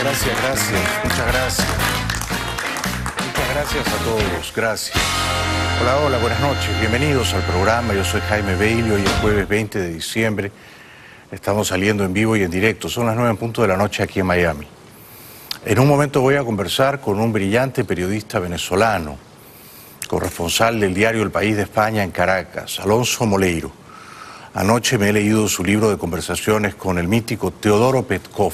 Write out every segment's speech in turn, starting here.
Gracias, muchas gracias. Muchas gracias a todos, gracias. Hola, buenas noches, bienvenidos al programa. Yo soy Jaime Bailey, hoy es jueves 20 de diciembre. Estamos saliendo en vivo y en directo, son las 9:00 de la noche aquí en Miami. En un momento voy a conversar con un brillante periodista venezolano, corresponsal del diario El País de España en Caracas, Alonso Moleiro. Anoche me he leído su libro de conversaciones con el mítico Teodoro Petkov.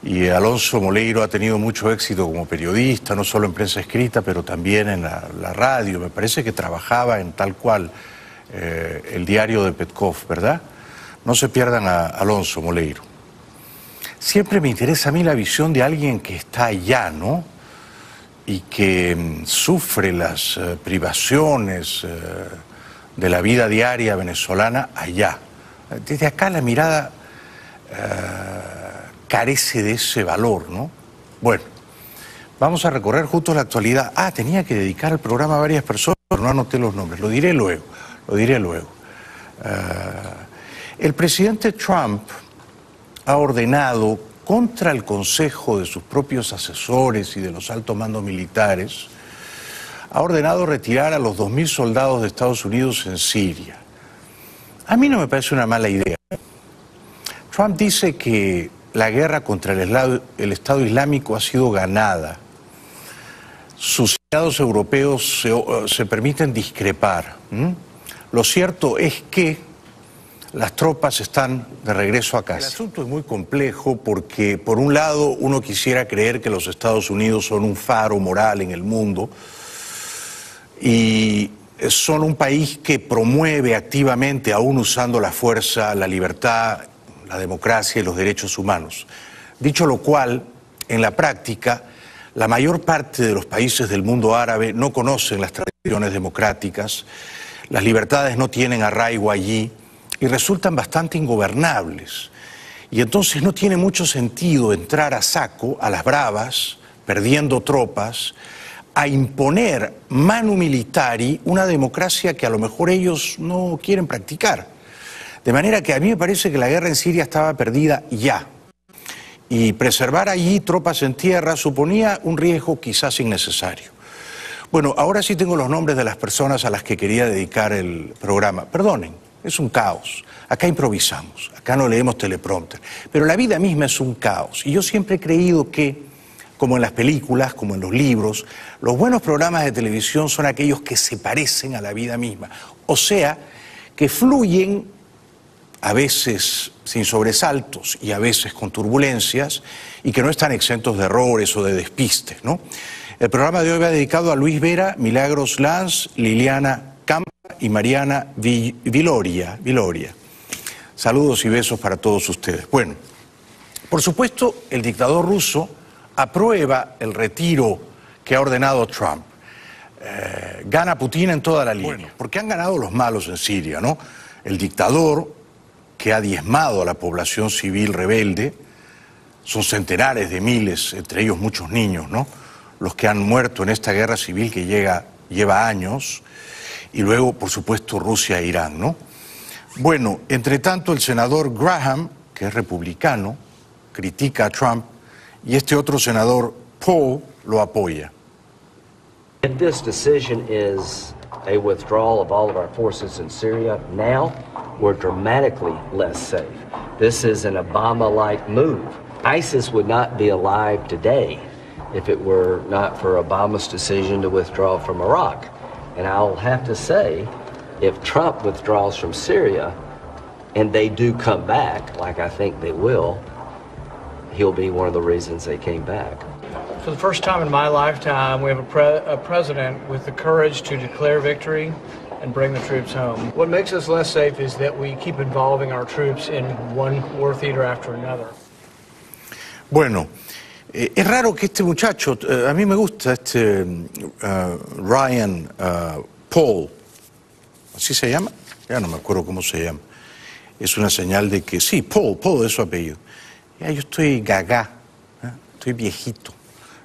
Y Alonso Moleiro ha tenido mucho éxito como periodista, no solo en prensa escrita, pero también en la radio. Me parece que trabajaba en Tal Cual, el diario de Petkov, ¿verdad? No se pierdan a Alonso Moleiro. Siempre me interesa a mí la visión de alguien que está allá, ¿no? Y que sufre las privaciones de la vida diaria venezolana allá. Desde acá la mirada carece de ese valor, ¿no? Bueno, vamos a recorrer juntos la actualidad. Tenía que dedicar el programa a varias personas, pero no anoté los nombres. Lo diré luego. El presidente Trump ha ordenado, contra el consejo de sus propios asesores y de los altos mandos militares, ha ordenado retirar a los 2.000 soldados de Estados Unidos en Siria. A mí no me parece una mala idea. Trump dice que la guerra contra el Estado Islámico ha sido ganada. Sus aliados europeos se permiten discrepar. Lo cierto es que las tropas están de regreso a casa. El asunto es muy complejo porque, por un lado, uno quisiera creer que los Estados Unidos son un faro moral en el mundo y son un país que promueve activamente, aún usando la fuerza, la libertad, la democracia y los derechos humanos. Dicho lo cual, en la práctica, la mayor parte de los países del mundo árabe no conocen las tradiciones democráticas, las libertades no tienen arraigo allí y resultan bastante ingobernables. Y entonces no tiene mucho sentido entrar a saco, a las bravas, perdiendo tropas, a imponer manu militari una democracia que a lo mejor ellos no quieren practicar. De manera que a mí me parece que la guerra en Siria estaba perdida ya. Y preservar allí tropas en tierra suponía un riesgo quizás innecesario. Bueno, ahora sí tengo los nombres de las personas a las que quería dedicar el programa. Perdonen, es un caos. Acá improvisamos, acá no leemos teleprompter. Pero la vida misma es un caos. Y yo siempre he creído que, como en las películas, como en los libros, los buenos programas de televisión son aquellos que se parecen a la vida misma. O sea, que fluyen a veces sin sobresaltos y a veces con turbulencias, y que no están exentos de errores o de despistes, ¿no? El programa de hoy va dedicado a Luis Vera, Milagros Lanz, Liliana Campa y Mariana Viloria. Saludos y besos para todos ustedes. Bueno, por supuesto, el dictador ruso aprueba el retiro que ha ordenado Trump. Gana Putin en toda la línea, porque han ganado los malos en Siria, ¿no? El dictador, que ha diezmado a la población civil rebelde, son centenares de miles, entre ellos muchos niños, ¿no? Los que han muerto en esta guerra civil que lleva años, y luego, por supuesto, Rusia e Irán, ¿no? Bueno, entre tanto, el senador Graham, que es republicano, critica a Trump, y este otro senador, Paul, lo apoya. If this decision is a withdrawal of all of our forces in Syria now, we're dramatically less safe. This is an Obama-like move. ISIS would not be alive today if it were not for Obama's decision to withdraw from Iraq. And I'll have to say, if Trump withdraws from Syria and they do come back, like I think they will, he'll be one of the reasons they came back. For the first time in my lifetime, we have a president with the courage to declare victory and bring the troops home. What makes us less safe is that we keep involving our troops in one war theater after another. Bueno, es raro que este muchacho, a mí me gusta Ryan Paul, ¿así se llama? Ya no me acuerdo cómo se llama. Es una señal de que, sí, Paul es su apellido. Ya yo estoy gaga, estoy viejito.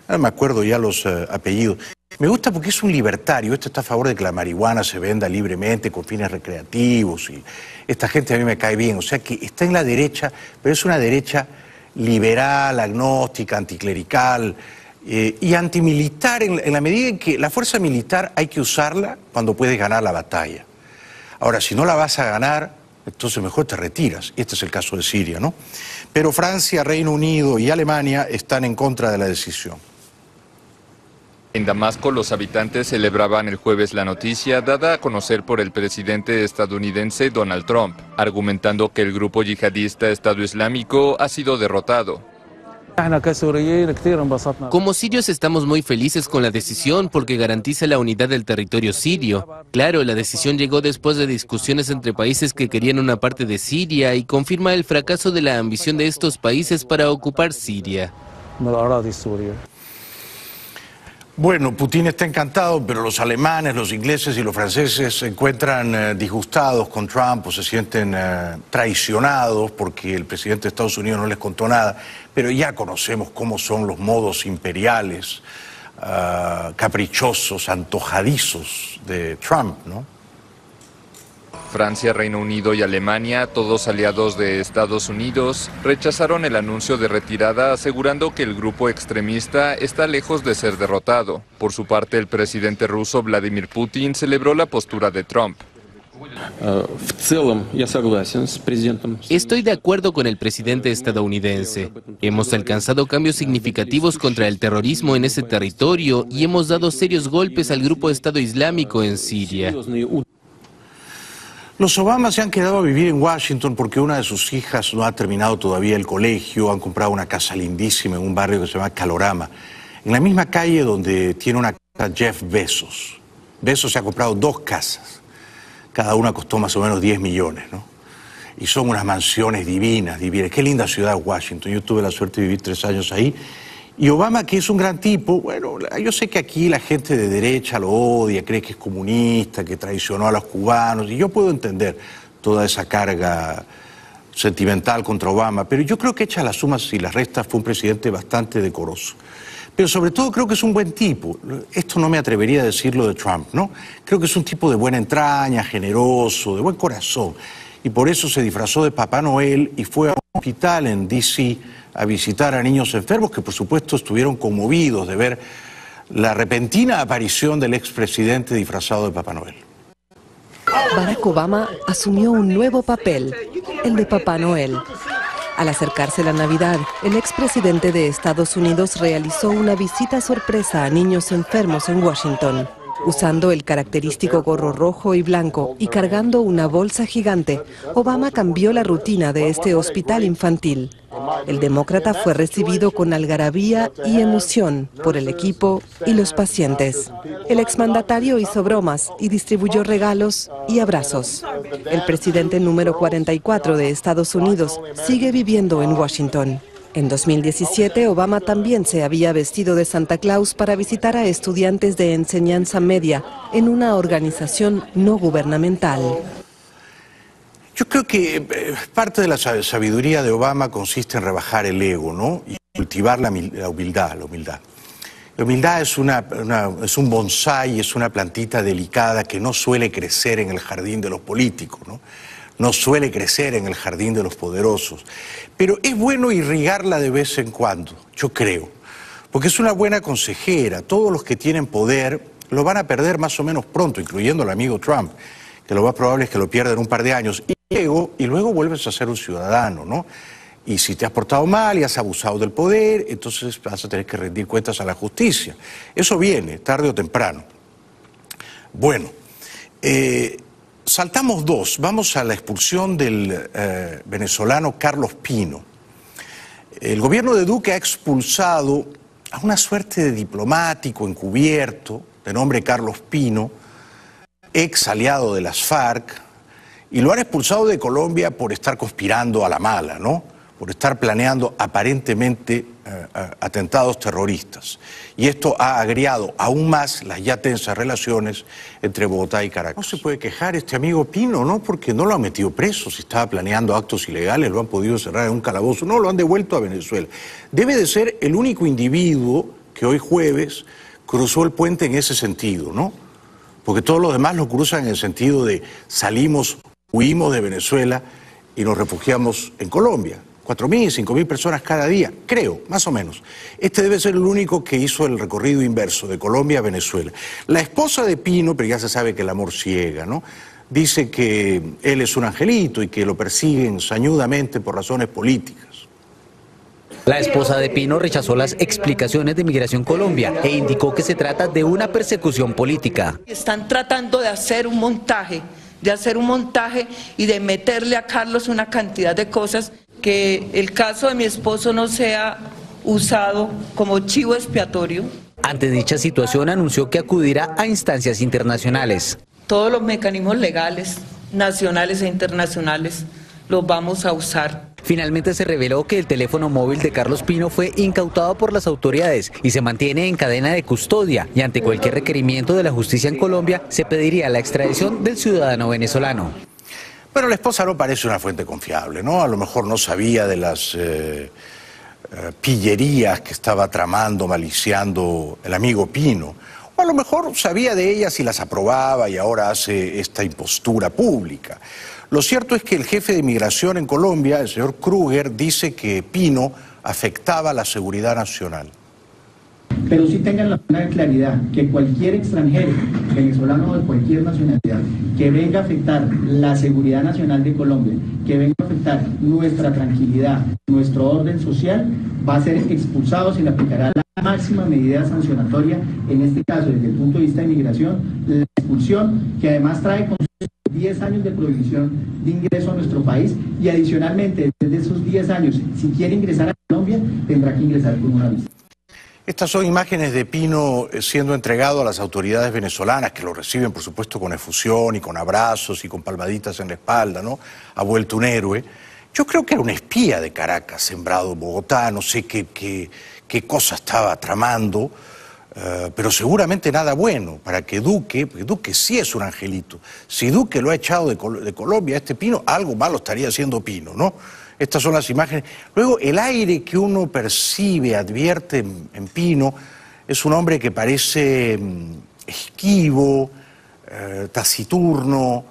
No me acuerdo ya los apellidos. Me gusta porque es un libertario. Este está a favor de que la marihuana se venda libremente con fines recreativos. Y esta gente a mí me cae bien. O sea que está en la derecha, pero es una derecha liberal, agnóstica, anticlerical y antimilitar en la medida en que la fuerza militar hay que usarla cuando puedes ganar la batalla. Ahora, si no la vas a ganar, entonces mejor te retiras. Este es el caso de Siria, ¿no? Pero Francia, Reino Unido y Alemania están en contra de la decisión. En Damasco, los habitantes celebraban el jueves la noticia dada a conocer por el presidente estadounidense Donald Trump, argumentando que el grupo yihadista Estado Islámico ha sido derrotado. Como sirios estamos muy felices con la decisión porque garantiza la unidad del territorio sirio. Claro, la decisión llegó después de discusiones entre países que querían una parte de Siria y confirma el fracaso de la ambición de estos países para ocupar Siria. Bueno, Putin está encantado, pero los alemanes, los ingleses y los franceses se encuentran disgustados con Trump o se sienten traicionados porque el presidente de Estados Unidos no les contó nada, pero ya conocemos cómo son los modos imperiales, caprichosos, antojadizos de Trump, ¿no? Francia, Reino Unido y Alemania, todos aliados de Estados Unidos, rechazaron el anuncio de retirada asegurando que el grupo extremista está lejos de ser derrotado. Por su parte, el presidente ruso Vladimir Putin celebró la postura de Trump. Estoy de acuerdo con el presidente estadounidense. Hemos alcanzado cambios significativos contra el terrorismo en ese territorio y hemos dado serios golpes al grupo Estado Islámico en Siria. Los Obama se han quedado a vivir en Washington porque una de sus hijas no ha terminado todavía el colegio, han comprado una casa lindísima en un barrio que se llama Calorama, en la misma calle donde tiene una casa Jeff Bezos. Bezos se ha comprado 2 casas, cada una costó más o menos 10 millones, ¿no? Y son unas mansiones divinas, divinas. Qué linda ciudad Washington, yo tuve la suerte de vivir 3 años ahí. Y Obama, que es un gran tipo, bueno, yo sé que aquí la gente de derecha lo odia, cree que es comunista, que traicionó a los cubanos, y yo puedo entender toda esa carga sentimental contra Obama, pero yo creo que hecha las sumas y las restas fue un presidente bastante decoroso. Pero sobre todo creo que es un buen tipo. Esto no me atrevería a decirlo de Trump, ¿no? Creo que es un tipo de buena entraña, generoso, de buen corazón, y por eso se disfrazó de Papá Noel y fue a un hospital en D.C., a visitar a niños enfermos que por supuesto estuvieron conmovidos de ver la repentina aparición del expresidente disfrazado de Papá Noel. Barack Obama asumió un nuevo papel, el de Papá Noel. Al acercarse la Navidad, el expresidente de Estados Unidos realizó una visita sorpresa a niños enfermos en Washington. Usando el característico gorro rojo y blanco y cargando una bolsa gigante, Obama cambió la rutina de este hospital infantil. El demócrata fue recibido con algarabía y emoción por el equipo y los pacientes. El exmandatario hizo bromas y distribuyó regalos y abrazos. El presidente número 44 de Estados Unidos sigue viviendo en Washington. En 2017, Obama también se había vestido de Santa Claus para visitar a estudiantes de enseñanza media en una organización no gubernamental. Yo creo que parte de la sabiduría de Obama consiste en rebajar el ego, ¿no? Y cultivar la humildad. La humildad es un bonsái, es una plantita delicada que no suele crecer en el jardín de los políticos, ¿no? No suele crecer en el jardín de los poderosos. Pero es bueno irrigarla de vez en cuando, yo creo, porque es una buena consejera. Todos los que tienen poder lo van a perder más o menos pronto, incluyendo el amigo Trump, que lo más probable es que lo pierda en un par de años. Y luego vuelves a ser un ciudadano, ¿no? Y si te has portado mal y has abusado del poder, entonces vas a tener que rendir cuentas a la justicia. Eso viene, tarde o temprano. Bueno, saltamos 2. Vamos a la expulsión del venezolano Carlos Pino. El gobierno de Duque ha expulsado a una suerte de diplomático encubierto de nombre Carlos Pino, ex aliado de las FARC, y lo han expulsado de Colombia por estar conspirando a la mala, ¿no? Por estar planeando aparentemente atentados terroristas. Y esto ha agriado aún más las ya tensas relaciones entre Bogotá y Caracas. No se puede quejar este amigo Pino, ¿no? Porque no lo han metido preso, si estaba planeando actos ilegales, lo han podido cerrar en un calabozo, no, lo han devuelto a Venezuela. Debe de ser el único individuo que hoy jueves cruzó el puente en ese sentido, ¿no? Porque todos los demás lo cruzan en el sentido de salimos, huimos de Venezuela y nos refugiamos en Colombia. 4.000, 5.000 personas cada día, creo, más o menos. Este debe ser el único que hizo el recorrido inverso, de Colombia a Venezuela. La esposa de Pino, pero ya se sabe que el amor ciega, ¿no? Dice que él es un angelito y que lo persiguen sañudamente por razones políticas. La esposa de Pino rechazó las explicaciones de Migración Colombia e indicó que se trata de una persecución política. Están tratando de hacer un montaje y de meterle a Carlos una cantidad de cosas, que el caso de mi esposo no sea usado como chivo expiatorio. Ante dicha situación anunció que acudirá a instancias internacionales. Todos los mecanismos legales, nacionales e internacionales, los vamos a usar. Finalmente se reveló que el teléfono móvil de Carlos Pino fue incautado por las autoridades y se mantiene en cadena de custodia, y ante cualquier requerimiento de la justicia en Colombia se pediría la extradición del ciudadano venezolano. Pero la esposa no parece una fuente confiable, ¿no? A lo mejor no sabía de las pillerías que estaba tramando, maliciando el amigo Pino. O a lo mejor sabía de ellas y las aprobaba y ahora hace esta impostura pública. Lo cierto es que el jefe de migración en Colombia, el señor Kruger, dice que Pino afectaba la seguridad nacional. Pero sí tengan la plena claridad que cualquier extranjero, venezolano o de cualquier nacionalidad, que venga a afectar la seguridad nacional de Colombia, que venga a afectar nuestra tranquilidad, nuestro orden social, va a ser expulsado, se le aplicará la máxima medida sancionatoria, en este caso desde el punto de vista de migración, la expulsión, que además trae con 10 años de prohibición de ingreso a nuestro país, y adicionalmente desde esos 10 años, si quiere ingresar a Colombia, tendrá que ingresar con una visa. Estas son imágenes de Pino siendo entregado a las autoridades venezolanas, que lo reciben, por supuesto, con efusión y con abrazos y con palmaditas en la espalda, ¿no? Ha vuelto un héroe. Yo creo que era un espía de Caracas, sembrado en Bogotá, no sé qué cosa estaba tramando, pero seguramente nada bueno para que Duque, porque Duque sí es un angelito. Si Duque lo ha echado de Colombia, este Pino, algo malo estaría haciendo Pino, ¿no? Estas son las imágenes. Luego, el aire que uno percibe, advierte en Pino, es un hombre que parece esquivo, taciturno,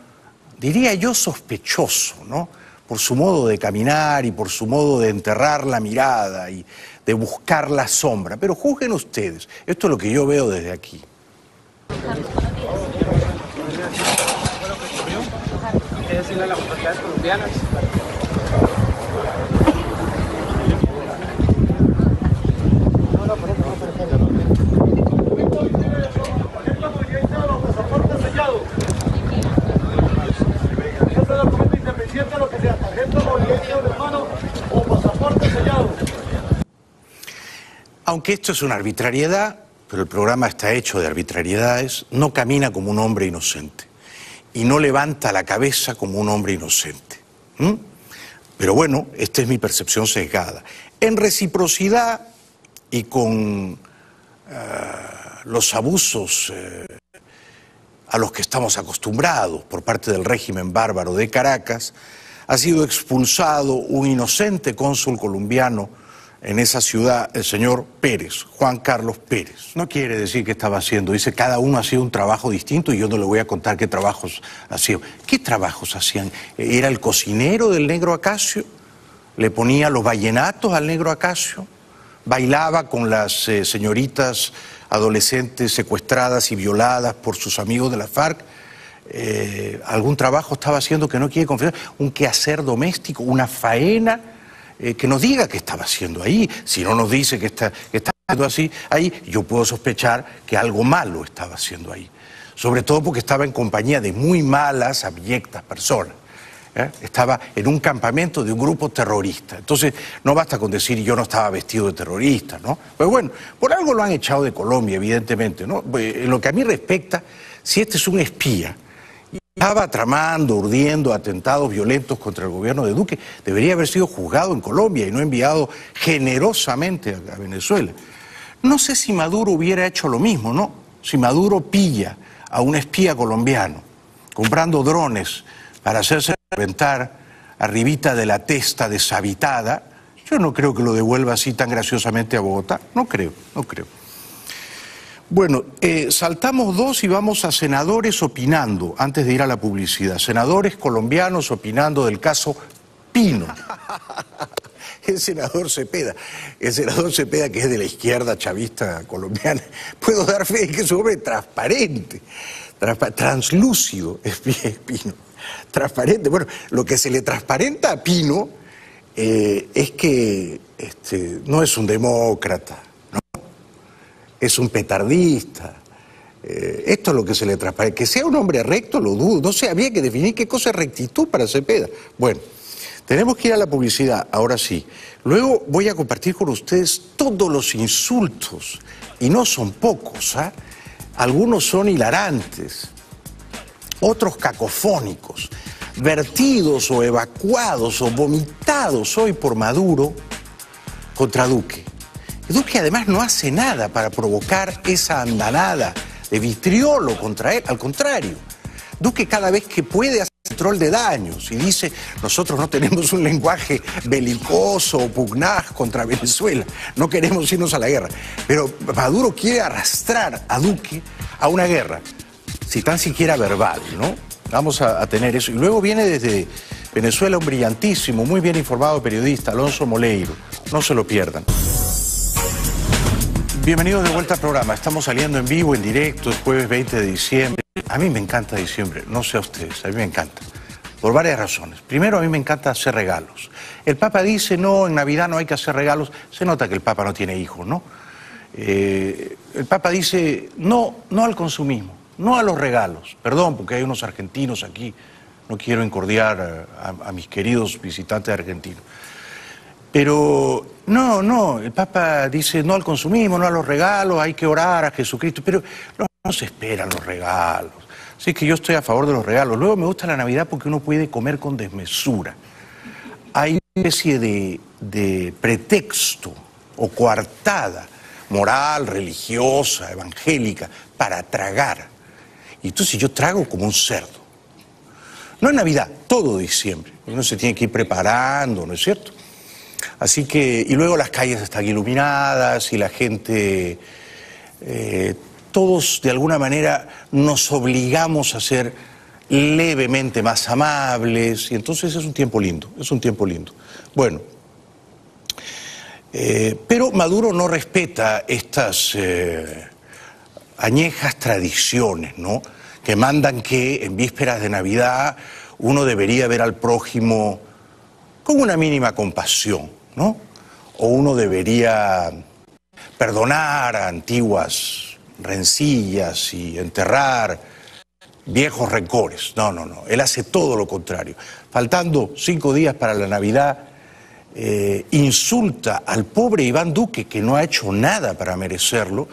diría yo sospechoso, ¿no? Por su modo de caminar y por su modo de enterrar la mirada y de buscar la sombra. Pero juzguen ustedes, esto es lo que yo veo desde aquí. ¿Qué decirle a las autoridades colombianas? Aunque esto es una arbitrariedad, pero el programa está hecho de arbitrariedades, no camina como un hombre inocente y no levanta la cabeza como un hombre inocente. Pero bueno, esta es mi percepción sesgada. En reciprocidad y con los abusos a los que estamos acostumbrados por parte del régimen bárbaro de Caracas, ha sido expulsado un inocente cónsul colombiano en esa ciudad, el señor Pérez, Juan Carlos Pérez. No quiere decir que estaba haciendo, dice cada uno hacía un trabajo distinto y yo no le voy a contar qué trabajos hacían. ¿Qué trabajos hacían? ¿Era el cocinero del Negro Acacio? ¿Le ponía los vallenatos al Negro Acacio? ¿Bailaba con las señoritas adolescentes secuestradas y violadas por sus amigos de la FARC? ¿Algún trabajo estaba haciendo que no quiere confesar? ¿Un quehacer doméstico? ¿Una faena? Que nos diga qué estaba haciendo ahí. Si no nos dice que está haciendo así ahí, yo puedo sospechar que algo malo estaba haciendo ahí. Sobre todo porque estaba en compañía de muy malas, abyectas personas. Estaba en un campamento de un grupo terrorista. Entonces, no basta con decir yo no estaba vestido de terrorista, ¿no? Pues bueno, por algo lo han echado de Colombia, evidentemente, ¿no? En lo que a mí respecta, si este es un espía, estaba tramando, urdiendo atentados violentos contra el gobierno de Duque, debería haber sido juzgado en Colombia y no enviado generosamente a Venezuela. No sé si Maduro hubiera hecho lo mismo, ¿no? Si Maduro pilla a un espía colombiano comprando drones para hacerse reventar arribita de la testa deshabitada, yo no creo que lo devuelva así tan graciosamente a Bogotá. No creo. Bueno, saltamos dos y vamos a senadores opinando, antes de ir a la publicidad. Senadores colombianos opinando del caso Pino. el senador Cepeda. El senador Cepeda, que es de la izquierda chavista colombiana, puedo dar fe de que es un hombre transparente, translúcido, es Pino. Transparente. Bueno, lo que se le transparenta a Pino es que no es un demócrata, ¿no? Es un petardista. Esto es lo que se le transparenta. Que sea un hombre recto, lo dudo. No sé, había que definir qué cosa es rectitud para Cepeda. Bueno, tenemos que ir a la publicidad, ahora sí. Luego voy a compartir con ustedes todos los insultos, y no son pocos, ¿ah? Algunos son hilarantes, otros cacofónicos, vertidos o evacuados o vomitados hoy por Maduro contra Duque. Duque además no hace nada para provocar esa andanada de vitriolo contra él, al contrario. Duque cada vez que puede hace control de daños y dice, nosotros no tenemos un lenguaje belicoso o pugnaz contra Venezuela, no queremos irnos a la guerra. Pero Maduro quiere arrastrar a Duque a una guerra, si tan siquiera verbal, ¿no? Vamos a tener eso. Y luego viene desde Venezuela un brillantísimo, muy bien informado periodista, Alonso Moleiro. No se lo pierdan. Bienvenidos de vuelta al programa. Estamos saliendo en vivo, en directo, es jueves 20 de diciembre. A mí me encanta diciembre, no sé a ustedes, a mí me encanta. Por varias razones. Primero, a mí me encanta hacer regalos. El Papa dice, no, en Navidad no hay que hacer regalos. Se nota que el Papa no tiene hijos, ¿no? El Papa dice, no al consumismo, no a los regalos. Perdón, porque hay unos argentinos aquí. No quiero incordiar a mis queridos visitantes argentinos. Pero no, el Papa dice no al consumismo, no a los regalos, hay que orar a Jesucristo, pero no se esperan los regalos. Así que yo estoy a favor de los regalos. Luego me gusta la Navidad porque uno puede comer con desmesura. Hay una especie de pretexto o coartada moral, religiosa, evangélica, para tragar. Y entonces yo trago como un cerdo. No en Navidad, todo diciembre. Uno se tiene que ir preparando, ¿no es cierto? Así que, y luego las calles están iluminadas y la gente, todos de alguna manera nos obligamos a ser levemente más amables y entonces es un tiempo lindo, es un tiempo lindo. Bueno, pero Maduro no respeta estas añejas tradiciones, ¿no? Que mandan que en vísperas de Navidad uno debería ver al prójimo con una mínima compasión, ¿no? O uno debería perdonar a antiguas rencillas y enterrar viejos rencores. No. Él hace todo lo contrario. Faltando 5 días para la Navidad, insulta al pobre Iván Duque, que no ha hecho nada para merecerlo,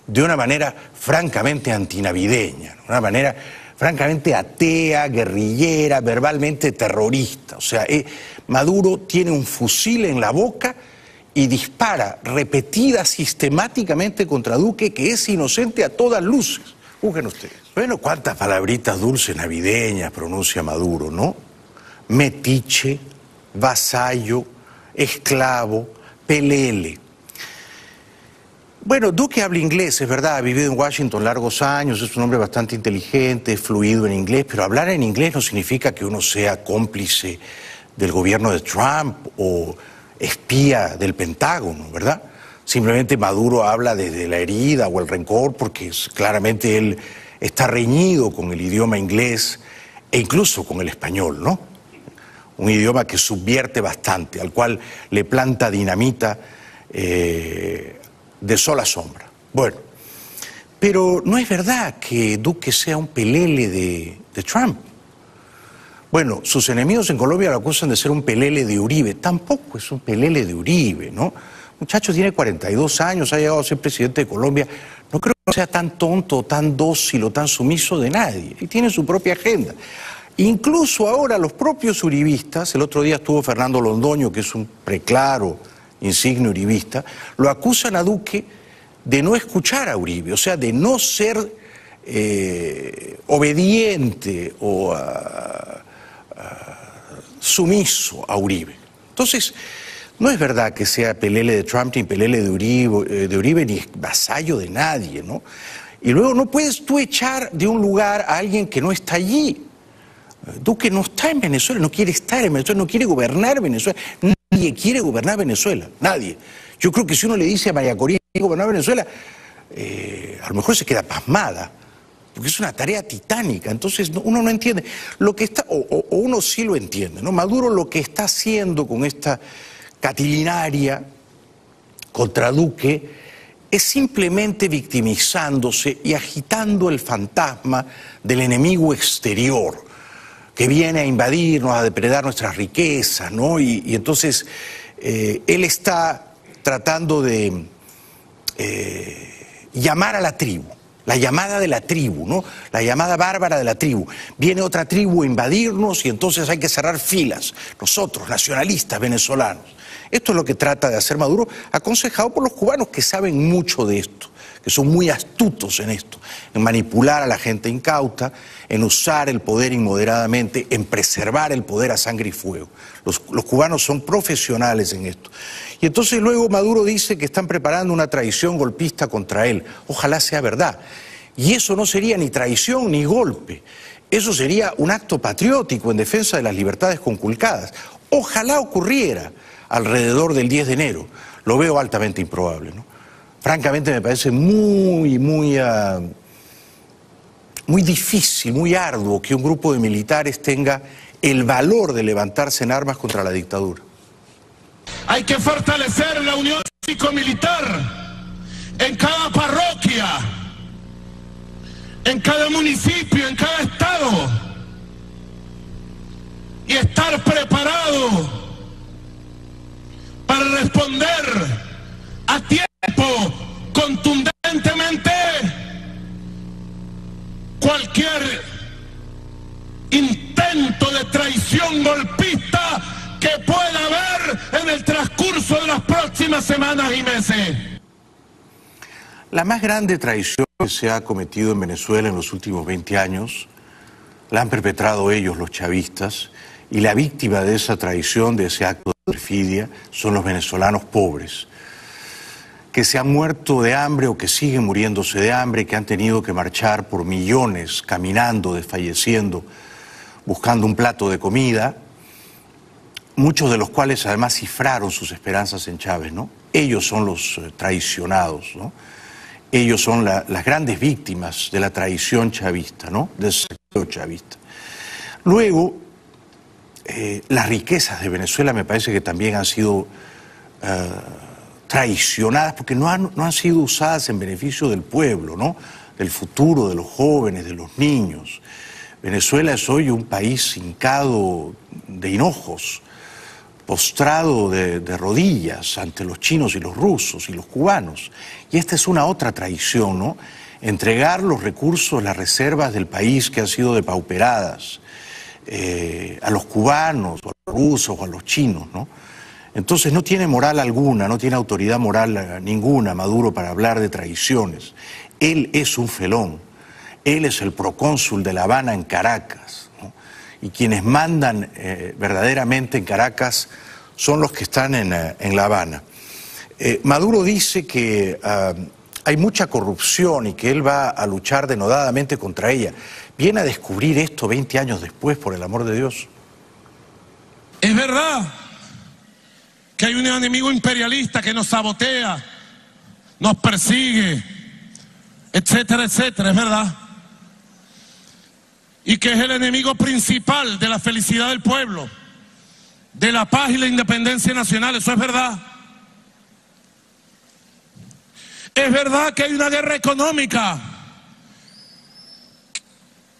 de una manera francamente antinavideña, una manera francamente atea, guerrillera, verbalmente terrorista. O sea, Maduro tiene un fusil en la boca y dispara repetida sistemáticamente contra Duque, que es inocente a todas luces. Juzguen ustedes. Bueno, cuántas palabritas dulces navideñas pronuncia Maduro, ¿no? Metiche, vasallo, esclavo, pelele. Bueno, Duque habla inglés, es verdad, ha vivido en Washington largos años, es un hombre bastante inteligente, fluido en inglés, pero hablar en inglés no significa que uno sea cómplice del gobierno de Trump o espía del Pentágono, ¿verdad? Simplemente Maduro habla desde la herida o el rencor porque claramente él está reñido con el idioma inglés e incluso con el español, ¿no? Un idioma que subvierte bastante, al cual le planta dinamita de sola sombra. Bueno, pero no es verdad que Duque sea un pelele de Trump. Bueno, sus enemigos en Colombia lo acusan de ser un pelele de Uribe. Tampoco es un pelele de Uribe, ¿no? Muchacho tiene 42 años, ha llegado a ser presidente de Colombia. No creo que sea tan tonto, tan dócil o tan sumiso de nadie. Y tiene su propia agenda. Incluso ahora los propios uribistas, el otro día estuvo Fernando Londoño, que es un preclaro insigne uribista, lo acusan a Duque de no escuchar a Uribe, o sea, de no ser obediente o sumiso a Uribe. Entonces, no es verdad que sea pelele de Trump ni pelele de Uribe ni vasallo de nadie, ¿no? Y luego no puedes tú echar de un lugar a alguien que no está allí. Duque no está en Venezuela, no quiere estar en Venezuela, no quiere gobernar Venezuela. Nadie quiere gobernar Venezuela, nadie. Yo creo que si uno le dice a María Corina que quiere gobernar Venezuela, a lo mejor se queda pasmada, porque es una tarea titánica. Entonces uno no entiende lo que está, o uno sí lo entiende, ¿no? Maduro lo que está haciendo con esta catilinaria contra Duque es simplemente victimizándose y agitando el fantasma del enemigo exterior que viene a invadirnos, a depredar nuestras riquezas, ¿no? Y entonces él está tratando de llamar a la tribu, la llamada de la tribu, ¿no? La llamada bárbara de la tribu. Viene otra tribu a invadirnos y entonces hay que cerrar filas, nosotros, nacionalistas venezolanos. Esto es lo que trata de hacer Maduro, aconsejado por los cubanos que saben mucho de esto, que son muy astutos en esto, en manipular a la gente incauta, en usar el poder inmoderadamente, en preservar el poder a sangre y fuego. Los cubanos son profesionales en esto. Y entonces luego Maduro dice que están preparando una traición golpista contra él. Ojalá sea verdad. Y eso no sería ni traición ni golpe. Eso sería un acto patriótico en defensa de las libertades conculcadas. Ojalá ocurriera alrededor del 10 de enero. Lo veo altamente improbable, ¿no? Francamente me parece muy difícil, muy arduo que un grupo de militares tenga el valor de levantarse en armas contra la dictadura. Hay que fortalecer la unión cívico-militar en cada parroquia, en cada municipio, en cada estado, y estar preparado para responder a tiempo, contundentemente, cualquier intento de traición golpista que pueda haber en el transcurso de las próximas semanas y meses. La más grande traición que se ha cometido en Venezuela en los últimos 20 años la han perpetrado ellos, los chavistas, y la víctima de esa traición, de ese acto de perfidia, son los venezolanos pobres, que se han muerto de hambre o que siguen muriéndose de hambre, que han tenido que marchar por millones, caminando, desfalleciendo, buscando un plato de comida, muchos de los cuales además cifraron sus esperanzas en Chávez, ¿no? Ellos son los traicionados, ¿no? Ellos son las grandes víctimas de la traición chavista, ¿no? Del sector chavista. Luego, las riquezas de Venezuela me parece que también han sido traicionadas porque no han sido usadas en beneficio del pueblo, ¿no? Del futuro, de los jóvenes, de los niños. Venezuela es hoy un país hincado de hinojos, postrado de rodillas ante los chinos y los rusos y los cubanos. Y esta es una otra traición, ¿no? Entregar los recursos, las reservas del país que han sido depauperadas a los cubanos, o a los rusos, o a los chinos, ¿no? Entonces no tiene moral alguna, no tiene autoridad moral ninguna Maduro para hablar de traiciones. Él es un felón, él es el procónsul de La Habana en Caracas, ¿no? Y quienes mandan verdaderamente en Caracas son los que están en La Habana. Maduro dice que hay mucha corrupción y que él va a luchar denodadamente contra ella. Viene a descubrir esto 20 años después, por el amor de Dios. Es verdad que hay un enemigo imperialista que nos sabotea, nos persigue, etcétera, etcétera, es verdad. Y que es el enemigo principal de la felicidad del pueblo, de la paz y la independencia nacional, eso es verdad. Es verdad que hay una guerra económica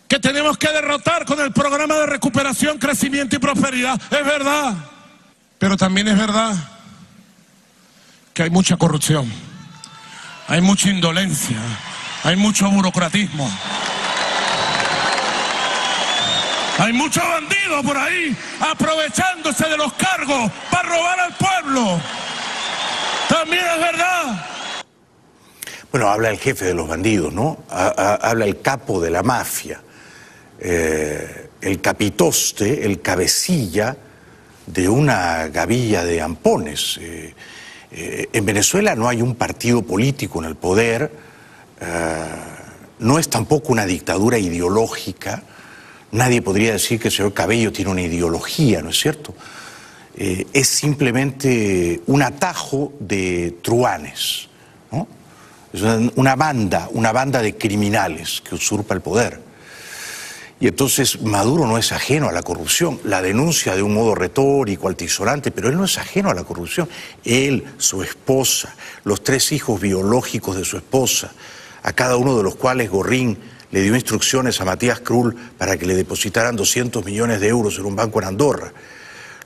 que tenemos que derrotar con el programa de recuperación, crecimiento y prosperidad, es verdad. Pero también es verdad que hay mucha corrupción, hay mucha indolencia, hay mucho burocratismo. Hay muchos bandidos por ahí aprovechándose de los cargos para robar al pueblo. También es verdad. Bueno, habla el jefe de los bandidos, ¿no? Habla el capo de la mafia, el capitoste, el cabecilla de una gavilla de ampones. En Venezuela no hay un partido político en el poder, no es tampoco una dictadura ideológica. Nadie podría decir que el señor Cabello tiene una ideología, ¿no es cierto? es simplemente un atajo de truanes, ¿no? Es una banda de criminales que usurpa el poder. Y entonces Maduro no es ajeno a la corrupción, la denuncia de un modo retórico, altisonante, pero él no es ajeno a la corrupción. Él, su esposa, los 3 hijos biológicos de su esposa, a cada uno de los cuales Gorrín le dio instrucciones a Matías Krull para que le depositaran 200 millones de euros en un banco en Andorra.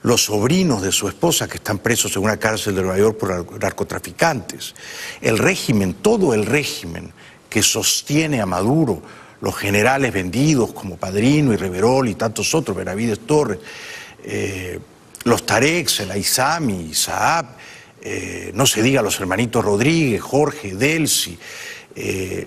Los sobrinos de su esposa que están presos en una cárcel de Nueva York por narcotraficantes. El régimen, todo el régimen que sostiene a Maduro, los generales vendidos como Padrino y Reverol y tantos otros, Benavides Torres, los Tareks, el Aizami, Saab, no se diga los hermanitos Rodríguez, Jorge, Delcy,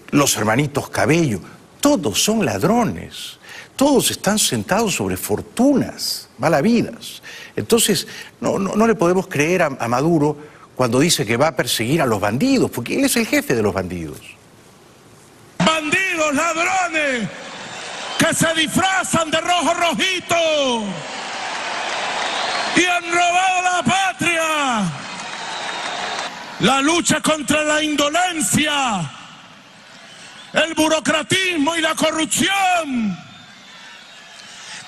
los hermanitos Cabello, todos son ladrones, todos están sentados sobre fortunas malavidas. Entonces, no le podemos creer a Maduro cuando dice que va a perseguir a los bandidos, porque él es el jefe de los bandidos. Bandidos, ladrones, que se disfrazan de rojo rojito y han robado la patria. La lucha contra la indolencia, el burocratismo y la corrupción.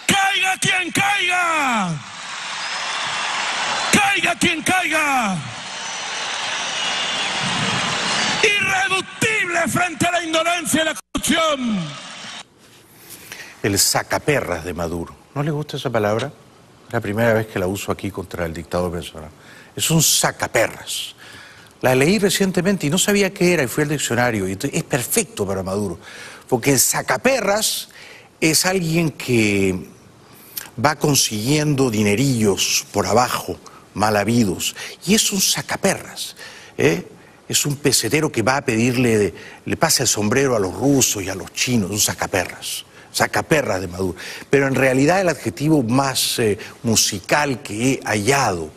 Caiga quien caiga. Caiga quien caiga. Irreductible frente a la indolencia y la corrupción. El sacaperras de Maduro. ¿No le gusta esa palabra? Es la primera vez que la uso aquí contra el dictador venezolano. Es un sacaperras. La leí recientemente y no sabía qué era y fui al diccionario. Y es perfecto para Maduro. Porque el sacaperras es alguien que va consiguiendo dinerillos por abajo, mal habidos. Y es un sacaperras, Es un pesetero que va a pedirle, le pasa el sombrero a los rusos y a los chinos, un sacaperras de Maduro. Pero en realidad el adjetivo más musical que he hallado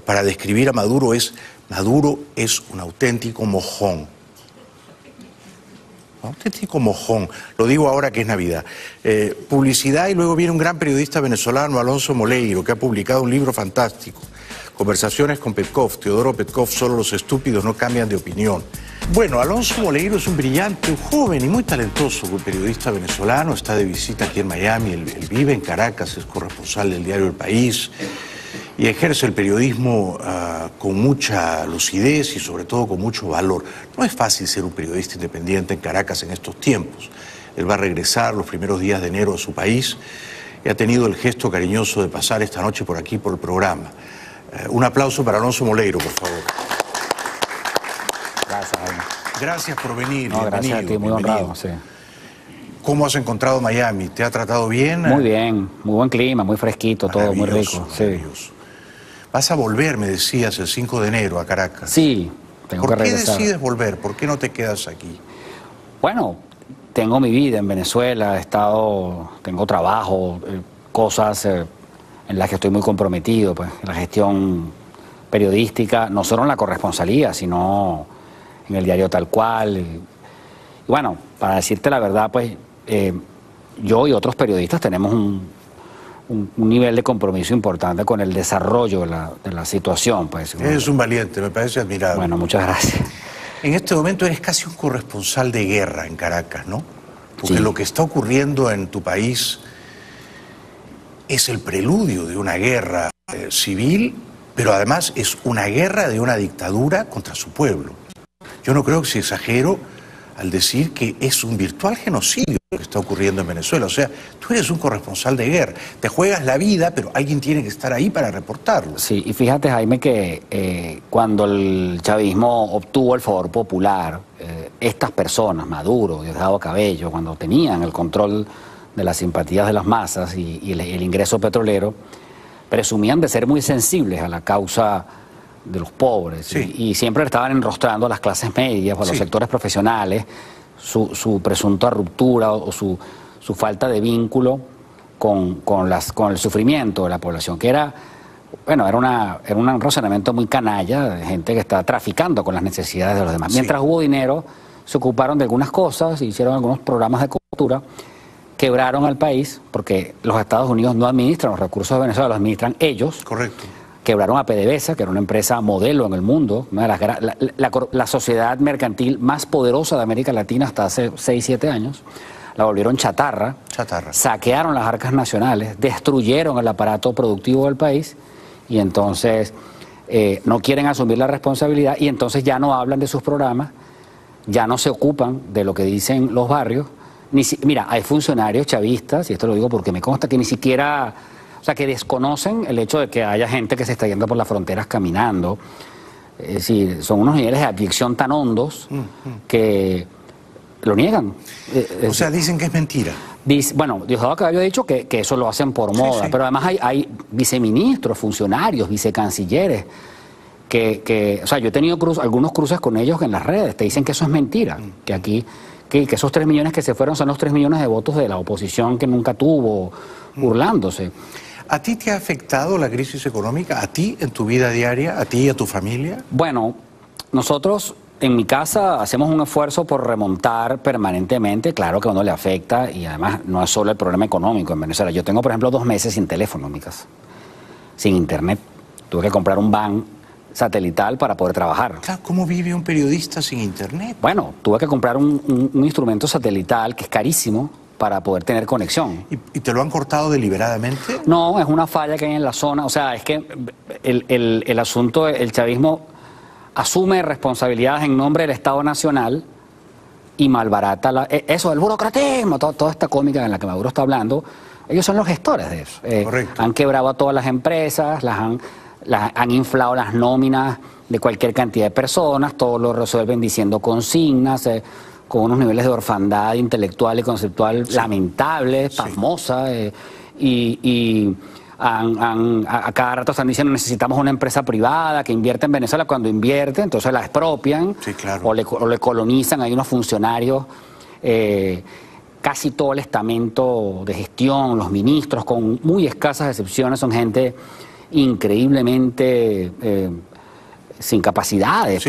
para describir a Maduro es un auténtico mojón. Un auténtico mojón. Lo digo ahora que es Navidad. Publicidad y luego viene un gran periodista venezolano, Alonso Moleiro, que ha publicado un libro fantástico. Conversaciones con Petkov, Teodoro Petkov, solo los estúpidos no cambian de opinión. Bueno, Alonso Moleiro es un brillante, un joven y muy talentoso periodista venezolano, está de visita aquí en Miami, él vive en Caracas, es corresponsal del diario El País y ejerce el periodismo con mucha lucidez y sobre todo con mucho valor. No es fácil ser un periodista independiente en Caracas en estos tiempos. Él va a regresar los primeros días de enero a su país y ha tenido el gesto cariñoso de pasar esta noche por aquí por el programa. Un aplauso para Alonso Moleiro, por favor. Gracias, Jaime. Gracias por venir. No, gracias a ti, muy honrado, sí. ¿Cómo has encontrado Miami? ¿Te ha tratado bien? Muy bien, muy buen clima, muy fresquito, todo muy rico. Sí. Vas a volver, me decías, el 5 de enero a Caracas. Sí, tengo que regresar. ¿Por qué decides volver? ¿Por qué no te quedas aquí? Bueno, tengo mi vida en Venezuela, tengo trabajo, cosas en las que estoy muy comprometido, pues, en la gestión periodística, no solo en la corresponsalía, sino en el diario Tal Cual. Y bueno, para decirte la verdad, pues, yo y otros periodistas tenemos un nivel de compromiso importante con el desarrollo de la situación, pues. Eres un valiente, me parece admirable. Bueno, muchas gracias. En este momento eres casi un corresponsal de guerra en Caracas, ¿no? Porque sí. Lo que está ocurriendo en tu país es el preludio de una guerra civil, pero además es una guerra de una dictadura contra su pueblo. Yo no creo que se exagero al decir que es un virtual genocidio lo que está ocurriendo en Venezuela. O sea, tú eres un corresponsal de guerra, te juegas la vida, pero alguien tiene que estar ahí para reportarlo. Sí, y fíjate, Jaime, que cuando el chavismo obtuvo el favor popular, estas personas, Maduro, Diosdado Cabello, cuando tenían el control de las simpatías de las masas y el ingreso petrolero, presumían de ser muy sensibles a la causa de los pobres, sí. y siempre estaban enrostrando a las clases medias o a los sectores profesionales su presunta ruptura o su falta de vínculo con el sufrimiento de la población, que era un razonamiento muy canalla de gente que está traficando con las necesidades de los demás. Mientras hubo dinero, se ocuparon de algunas cosas, hicieron algunos programas de cobertura quebraron al país, porque los Estados Unidos no administran los recursos de Venezuela, los administran ellos. Correcto. Quebraron a PDVSA, que era una empresa modelo en el mundo, una de la sociedad mercantil más poderosa de América Latina hasta hace 6, 7 años. La volvieron chatarra, saquearon las arcas nacionales, destruyeron el aparato productivo del país y entonces no quieren asumir la responsabilidad y entonces ya no hablan de sus programas, ya no se ocupan de lo que dicen los barrios. Mira, hay funcionarios chavistas, y esto lo digo porque me consta que ni siquiera, o sea, que desconocen el hecho de que haya gente que se está yendo por las fronteras caminando. Es decir, son unos niveles de adicción tan hondos que lo niegan. O sea, dicen que es mentira. Bueno, Diosdado Cabello ha dicho que eso lo hacen por moda, pero además hay viceministros, funcionarios, vicecancilleres, o sea, yo he tenido algunos cruces con ellos en las redes, te dicen que eso es mentira, que aquí, que esos 3 millones que se fueron son los 3 millones de votos de la oposición que nunca tuvo, burlándose. ¿A ti te ha afectado la crisis económica? ¿A ti en tu vida diaria? ¿A ti y a tu familia? Bueno, nosotros en mi casa hacemos un esfuerzo por remontar permanentemente, claro que a uno le afecta y además no es solo el problema económico en Venezuela. Yo tengo, por ejemplo, 2 meses sin teléfono en mi casa, sin internet. Tuve que comprar un van satelital para poder trabajar. Claro, ¿cómo vive un periodista sin internet? Bueno, tuve que comprar un instrumento satelital que es carísimo para poder tener conexión. ¿Y te lo han cortado deliberadamente? No, es una falla que hay en la zona. O sea, es que el asunto, el chavismo asume responsabilidades en nombre del Estado Nacional y malbarata eso, el burocratismo, toda esta cómica en la que Maduro está hablando. Ellos son los gestores de eso. Correcto. Han quebrado a todas las empresas, han inflado las nóminas de cualquier cantidad de personas, todo lo resuelven diciendo consignas, con unos niveles de orfandad intelectual y conceptual lamentables, pasmosa, a cada rato están diciendo necesitamos una empresa privada que invierta en Venezuela. Cuando invierte, entonces la expropian, o le colonizan. Hay unos funcionarios, casi todo el estamento de gestión, los ministros, con muy escasas excepciones, son gente increíblemente sin capacidades,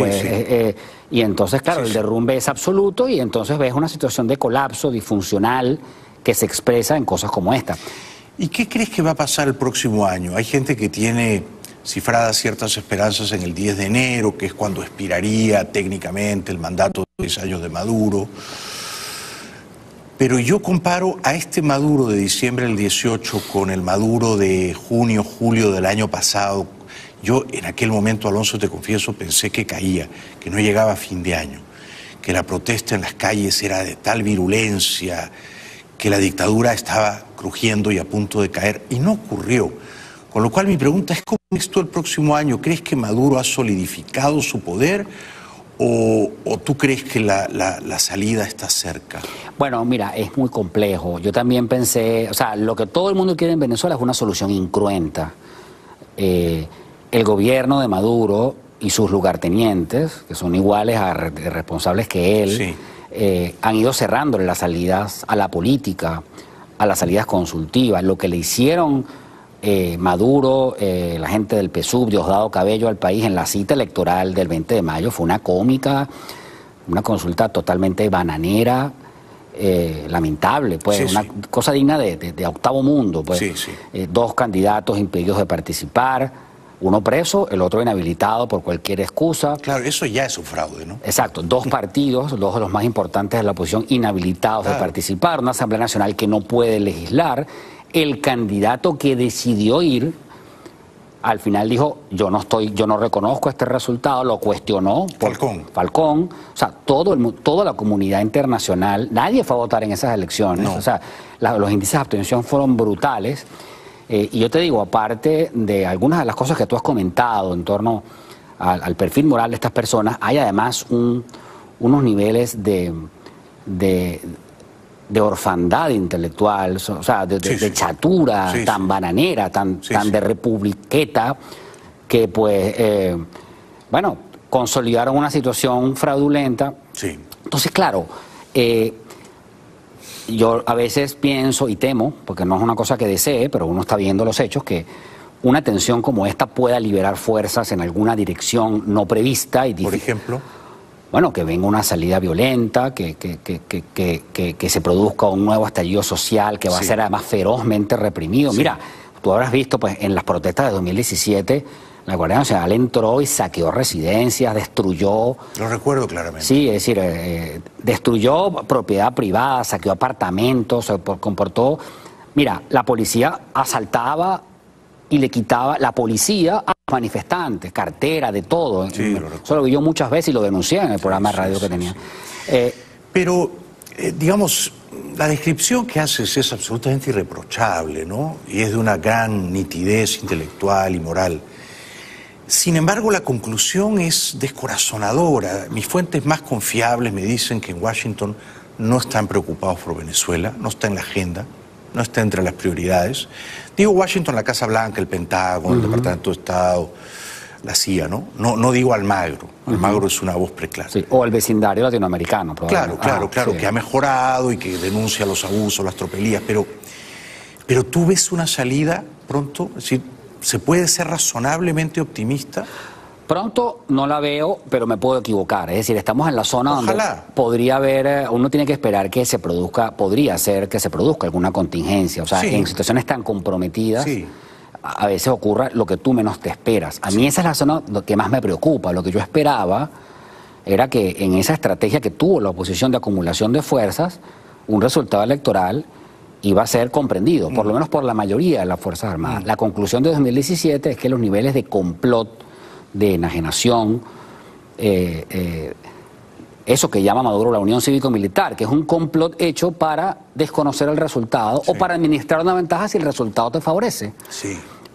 y entonces, claro, el derrumbe es absoluto y entonces ves una situación de colapso disfuncional que se expresa en cosas como esta. ¿Y qué crees que va a pasar el próximo año? Hay gente que tiene cifradas ciertas esperanzas en el 10 de enero, que es cuando expiraría técnicamente el mandato de 10 años de Maduro. Pero yo comparo a este Maduro de diciembre del 18 con el Maduro de junio, julio del año pasado. Yo en aquel momento, Alonso, te confieso, pensé que caía, que no llegaba a fin de año, que la protesta en las calles era de tal virulencia, que la dictadura estaba crujiendo y a punto de caer, y no ocurrió. Con lo cual mi pregunta es, ¿cómo ves tú el próximo año? ¿Crees que Maduro ha solidificado su poder o tú crees que la salida está cerca? Bueno, mira, es muy complejo. Yo también pensé, o sea, lo que todo el mundo quiere en Venezuela es una solución incruenta. El gobierno de Maduro y sus lugartenientes, que son iguales a responsables que él, han ido cerrándole las salidas a la política, a las salidas consultivas. Lo que le hicieron Maduro, la gente del PSUV, Diosdado Cabello al país en la cita electoral del 20 de mayo fue una cómica, una consulta totalmente bananera, lamentable, pues, una cosa digna de octavo mundo, pues. 2 candidatos impedidos de participar, uno preso, el otro inhabilitado por cualquier excusa. Claro, eso ya es un fraude, ¿no? Exacto, 2 partidos, 2 de los más importantes de la oposición, inhabilitados de participar, una Asamblea Nacional que no puede legislar. El candidato que decidió ir, al final dijo, yo no reconozco este resultado, lo cuestionó. Falcón. O sea, toda la comunidad internacional, nadie fue a votar en esas elecciones. O sea, los índices de abstención fueron brutales. Y yo te digo, aparte de algunas de las cosas que tú has comentado en torno al perfil moral de estas personas, hay además unos niveles de orfandad intelectual, o sea, de chatura tan bananera, tan de republiqueta, que pues, bueno, consolidaron una situación fraudulenta. Entonces, claro, yo a veces pienso y temo, porque no es una cosa que desee, pero uno está viendo los hechos, que una tensión como esta pueda liberar fuerzas en alguna dirección no prevista. Y por ejemplo, bueno, que venga una salida violenta, que se produzca un nuevo estallido social que va a ser además ferozmente reprimido. Sí. Mira, tú habrás visto pues en las protestas de 2017, la Guardia Nacional entró y saqueó residencias, destruyó... Lo recuerdo claramente. Sí, es decir, destruyó propiedad privada, saqueó apartamentos, se comportó... Mira, la policía asaltaba y le quitaba la policía a los manifestantes, cartera, de todo. Sí, eso lo vi yo muchas veces y lo denuncié en el programa de radio que tenía. Pero, digamos, la descripción que haces es absolutamente irreprochable, ¿no? Y es de una gran nitidez intelectual y moral. Sin embargo, la conclusión es descorazonadora. Mis fuentes más confiables me dicen que en Washington no están preocupados por Venezuela, no está en la agenda, no está entre las prioridades. Digo Washington, la Casa Blanca, el Pentágono, el Departamento de Estado, la CIA, ¿no? No digo Almagro. Almagro es una voz preclara. Sí, o el vecindario latinoamericano, probablemente. Claro, sí, que ha mejorado y que denuncia los abusos, las tropelías, pero tú ves una salida pronto, es decir, ¿se puede ser razonablemente optimista? Pronto no la veo, pero me puedo equivocar. Es decir, estamos en la zona donde podría haber, uno tiene que esperar que se produzca, podría ser que se produzca alguna contingencia. O sea, en situaciones tan comprometidas, a veces ocurra lo que tú menos te esperas. A mí esa es la zona que más me preocupa. Lo que yo esperaba era que en esa estrategia que tuvo la oposición de acumulación de fuerzas, un resultado electoral iba a ser comprendido, por lo menos por la mayoría de las Fuerzas Armadas. La conclusión de 2017 es que los niveles de complot, de enajenación, eso que llama Maduro la Unión Cívico-Militar, que es un complot hecho para desconocer el resultado o para administrar una ventaja si el resultado te favorece,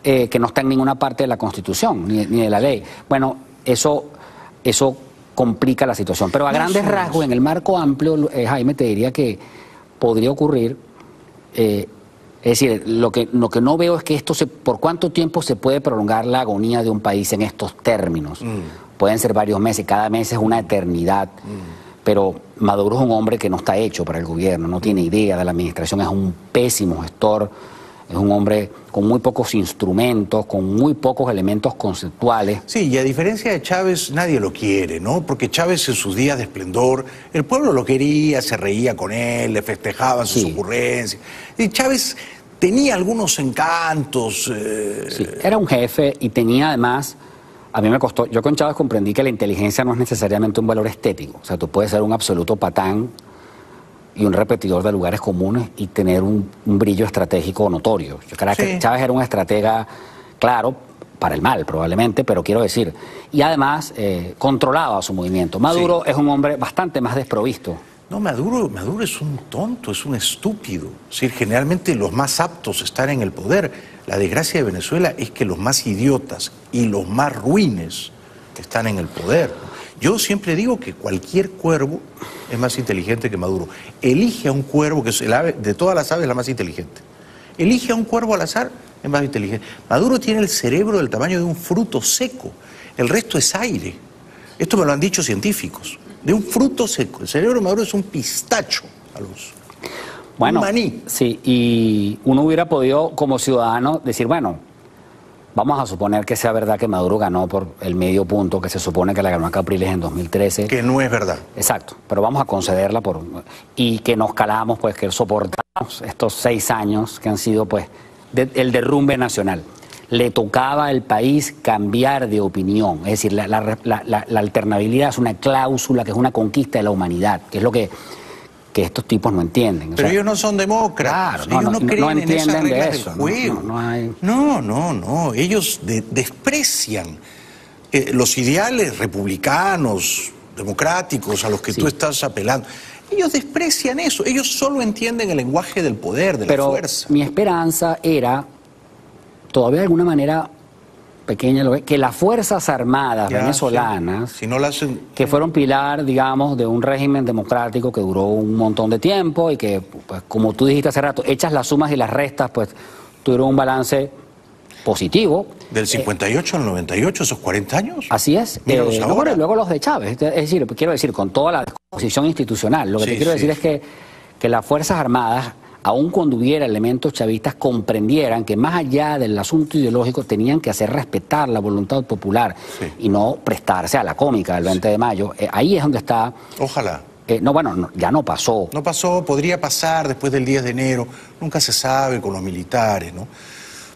que no está en ninguna parte de la Constitución ni de la ley. Bueno, eso complica la situación, pero a grandes rasgos, en el marco amplio, Jaime, te diría que podría ocurrir... es decir, lo que no veo es que por cuánto tiempo se puede prolongar la agonía de un país en estos términos. Pueden ser varios meses, cada mes es una eternidad, pero Maduro es un hombre que no está hecho para el gobierno, no tiene idea de la administración, es un pésimo gestor, es un hombre con muy pocos instrumentos, con muy pocos elementos conceptuales. Sí, y a diferencia de Chávez, nadie lo quiere, ¿no? Porque Chávez en sus días de esplendor, el pueblo lo quería, se reía con él, le festejaban sus ocurrencias. Y Chávez tenía algunos encantos. Sí, era un jefe y tenía además, a mí me costó, yo con Chávez comprendí que la inteligencia no es necesariamente un valor estético. O sea, tú puedes ser un absoluto patán y un repetidor de lugares comunes y tener un brillo estratégico notorio. Yo creo que Chávez era un estratega, claro, para el mal probablemente, pero quiero decir, y además controlaba su movimiento. Maduro es un hombre bastante más desprovisto. No, Maduro es un tonto, es un estúpido. Es decir, generalmente los más aptos están en el poder. La desgracia de Venezuela es que los más idiotas y los más ruines están en el poder. Yo siempre digo que cualquier cuervo es más inteligente que Maduro. Elige a un cuervo, que es el ave, de todas las aves la más inteligente. Elige a un cuervo al azar, es más inteligente. Maduro tiene el cerebro del tamaño de un fruto seco. El resto es aire. Esto me lo han dicho científicos. De un fruto seco. El cerebro de Maduro es un pistacho a luz. Bueno, un maní. Sí, y uno hubiera podido como ciudadano decir, bueno, vamos a suponer que sea verdad que Maduro ganó por el medio punto, que se supone que la ganó a Capriles en 2013. Que no es verdad. Exacto, pero vamos a concederla y que nos calamos, pues que soportamos estos 6 años que han sido pues el derrumbe nacional. Le tocaba al país cambiar de opinión, es decir, la alternabilidad es una cláusula que es una conquista de la humanidad, que es lo que estos tipos no entienden. Pero ellos no son demócratas, claro, ellos no creen en esas reglas de eso, del juego. No, ellos desprecian los ideales republicanos, democráticos a los que tú estás apelando. Ellos desprecian eso, ellos solo entienden el lenguaje del poder, de la fuerza. Mi esperanza era, todavía de alguna manera pequeña, que las Fuerzas Armadas venezolanas, si no las que fueron pilar, digamos, de un régimen democrático que duró un montón de tiempo y que, pues, como tú dijiste hace rato, hechas las sumas y las restas, pues tuvieron un balance positivo. Del 58 al 98, esos 40 años. Así es. Luego los de Chávez. Es decir, quiero decir, con toda la disposición institucional, lo que te quiero decir es que las Fuerzas Armadas, aun cuando hubiera elementos chavistas, comprendieran que más allá del asunto ideológico tenían que hacer respetar la voluntad popular y no prestarse a la cómica del 20 de mayo. Ahí es donde está... Ojalá. No, bueno, no, ya no pasó. No pasó, podría pasar después del 10 de enero, nunca se sabe con los militares, ¿no?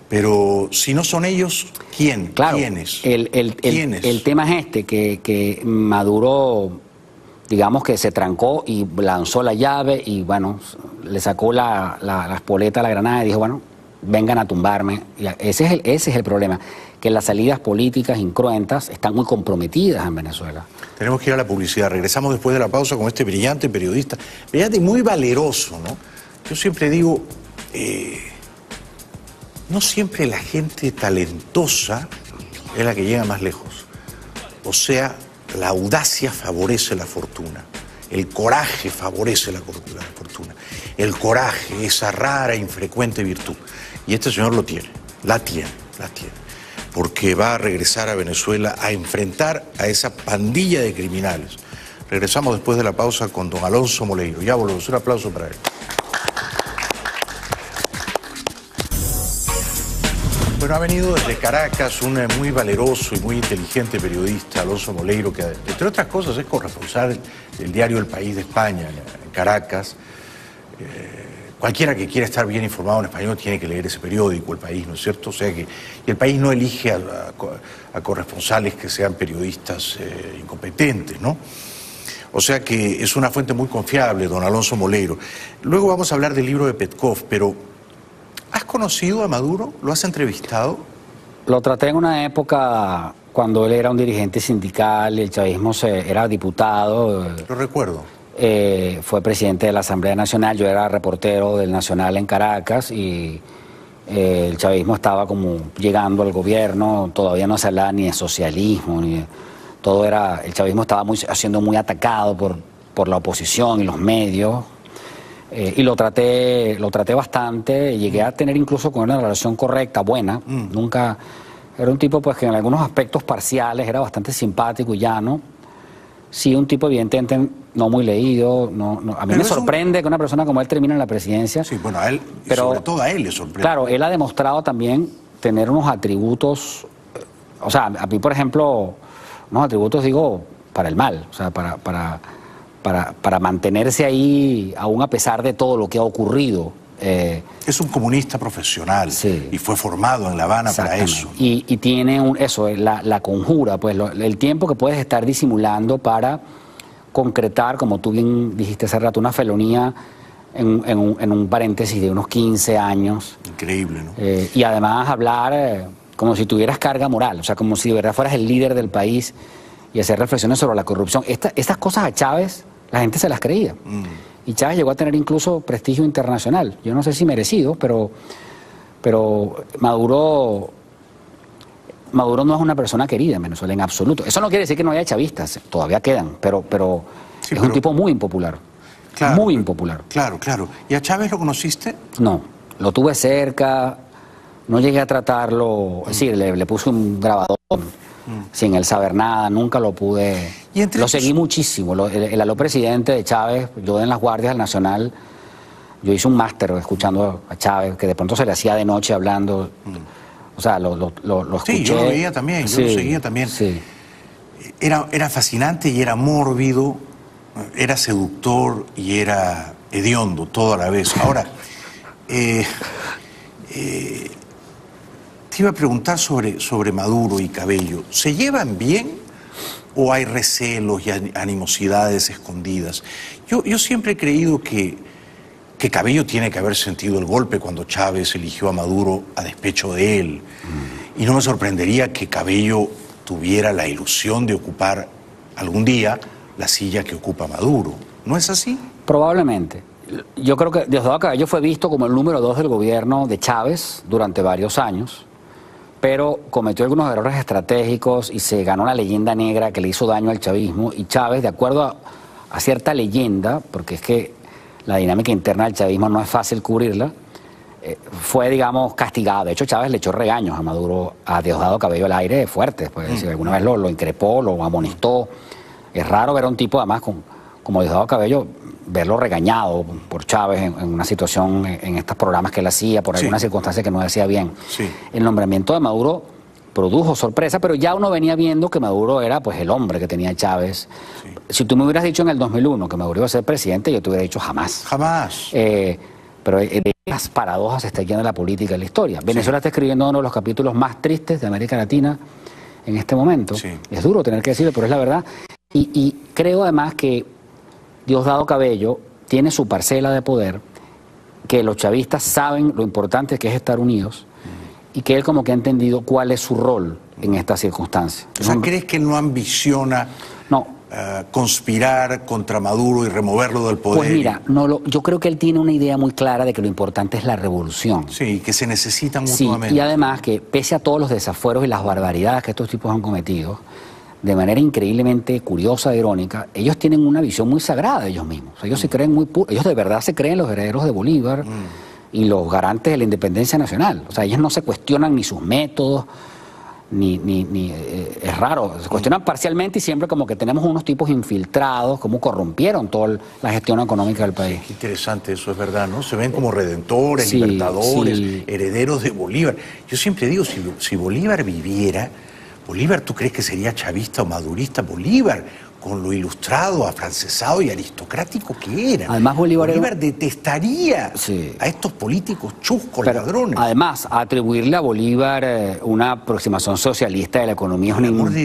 Pero si no son ellos, ¿quién? Claro, ¿Quiénes? ¿Quiénes? El tema es que Maduro, digamos que se trancó y lanzó la llave y, bueno, le sacó la espoleta a la granada y dijo, bueno, vengan a tumbarme. Y ese es el problema, que las salidas políticas incruentas están muy comprometidas en Venezuela. Tenemos que ir a la publicidad. Regresamos después de la pausa con este brillante periodista, brillante y muy valeroso, ¿no? Yo siempre digo, no siempre la gente talentosa es la que llega más lejos. O sea, la audacia favorece la fortuna, el coraje favorece la fortuna, el coraje, esa rara e infrecuente virtud. Y este señor lo tiene, la tiene, porque va a regresar a Venezuela a enfrentar a esa pandilla de criminales. Regresamos después de la pausa con don Alonso Moleiro. Ya volvemos, un aplauso para él. Bueno, ha venido desde Caracas un muy valeroso y muy inteligente periodista, Alonso Moleiro, que entre otras cosas es corresponsal del diario El País de España, en Caracas. Cualquiera que quiera estar bien informado en español tiene que leer ese periódico, El País, ¿no es cierto? O sea que y El País no elige a corresponsales que sean periodistas incompetentes, ¿no? O sea que es una fuente muy confiable, don Alonso Moleiro. Luego vamos a hablar del libro de Petkov, pero ¿has conocido a Maduro? ¿Lo has entrevistado? Lo traté en una época cuando él era un dirigente sindical y el chavismo era diputado. Lo recuerdo. Fue presidente de la Asamblea Nacional, yo era reportero del Nacional en Caracas y el chavismo estaba como llegando al gobierno, todavía no se hablaba ni de socialismo, el chavismo estaba siendo muy atacado por la oposición y los medios. Y lo traté bastante, llegué a tener incluso con una relación correcta, buena, nunca, era un tipo pues que en algunos aspectos parciales era bastante simpático y llano, sí un tipo evidentemente no muy leído, a mí me sorprende que una persona como él termine en la presidencia. Sí, bueno, a él, pero sobre todo a él le sorprende. Claro, él ha demostrado también tener unos atributos, o sea, a mí por ejemplo, unos atributos digo, para el mal, o sea, para mantenerse ahí, aún a pesar de todo lo que ha ocurrido. Es un comunista profesional y fue formado en La Habana para eso. Y tiene la conjura, pues el tiempo que puedes estar disimulando para concretar, como tú bien dijiste hace rato, una felonía en un paréntesis de unos 15 años. Increíble, ¿no? Y además hablar como si tuvieras carga moral, o sea, como si de verdad fueras el líder del país y hacer reflexiones sobre la corrupción. Estas cosas a Chávez la gente se las creía. Y Chávez llegó a tener incluso prestigio internacional. Yo no sé si merecido, pero Maduro no es una persona querida en Venezuela, en absoluto. Eso no quiere decir que no haya chavistas, todavía quedan, pero es un tipo muy impopular. Claro, muy impopular. Claro. ¿Y a Chávez lo conociste? No, lo tuve cerca, no llegué a tratarlo, es decir, le puse un grabador sin él saber nada, nunca lo pude. Lo seguí muchísimo. El aló presidente de Chávez, yo en las guardias del Nacional, yo hice un máster escuchando a Chávez, que de pronto se le hacía de noche hablando. O sea, lo escuché. Sí, yo lo veía también, yo lo seguía también. Sí. Era fascinante y era mórbido, era seductor y era hediondo todo a la vez. Ahora, te iba a preguntar sobre Maduro y Cabello. ¿Se llevan bien o hay recelos y animosidades escondidas? Yo siempre he creído que Cabello tiene que haber sentido el golpe cuando Chávez eligió a Maduro a despecho de él. Y no me sorprendería que Cabello tuviera la ilusión de ocupar algún día la silla que ocupa Maduro. ¿No es así? Probablemente. Yo creo que Diosdado Cabello fue visto como el número 2 del gobierno de Chávez durante varios años, pero cometió algunos errores estratégicos y se ganó la leyenda negra que le hizo daño al chavismo. Y Chávez, de acuerdo a cierta leyenda, porque es que la dinámica interna del chavismo no es fácil cubrirla, fue, digamos, castigado. De hecho, Chávez le echó regaños a Maduro, a Diosdado Cabello al aire fuertes, pues, si alguna vez lo increpó, lo amonestó. Es raro ver a un tipo, además, como Diosdado Cabello, verlo regañado por Chávez en una situación, en estos programas que él hacía, por alguna circunstancia que no decía bien. Sí. El nombramiento de Maduro produjo sorpresa, pero ya uno venía viendo que Maduro era pues el hombre que tenía Chávez. Sí. Si tú me hubieras dicho en el 2001 que Maduro iba a ser presidente, yo te hubiera dicho jamás. Jamás. Pero las paradojas están llenas de la política y la historia. Venezuela está escribiendo uno de los capítulos más tristes de América Latina en este momento. Sí. Es duro tener que decirlo, pero es la verdad. Y creo además que Diosdado Cabello tiene su parcela de poder, que los chavistas saben lo importante que es estar unidos y que él como que ha entendido cuál es su rol en estas circunstancias. O sea, ¿crees que él no ambiciona conspirar contra Maduro y removerlo del poder? Pues mira, yo creo que él tiene una idea muy clara de que lo importante es la revolución. Sí, que se necesitan mutuamente. Sí, y además que pese a todos los desafueros y las barbaridades que estos tipos han cometido, de manera increíblemente curiosa e irónica, ellos tienen una visión muy sagrada de ellos mismos. O sea, ellos se creen ellos de verdad se creen los herederos de Bolívar y los garantes de la independencia nacional. O sea, ellos no se cuestionan ni sus métodos, es raro, se cuestionan parcialmente y siempre como que tenemos unos tipos infiltrados, como corrompieron toda la gestión económica del país. Qué interesante eso, es verdad, ¿no? Se ven como redentores, libertadores, herederos de Bolívar. Yo siempre digo, si Bolívar viviera, Bolívar, ¿tú crees que sería chavista o madurista? Bolívar, con lo ilustrado, afrancesado y aristocrático que era. Además, Bolívar detestaría a estos políticos chuscos, ladrones. Además, atribuirle a Bolívar una aproximación socialista de la economía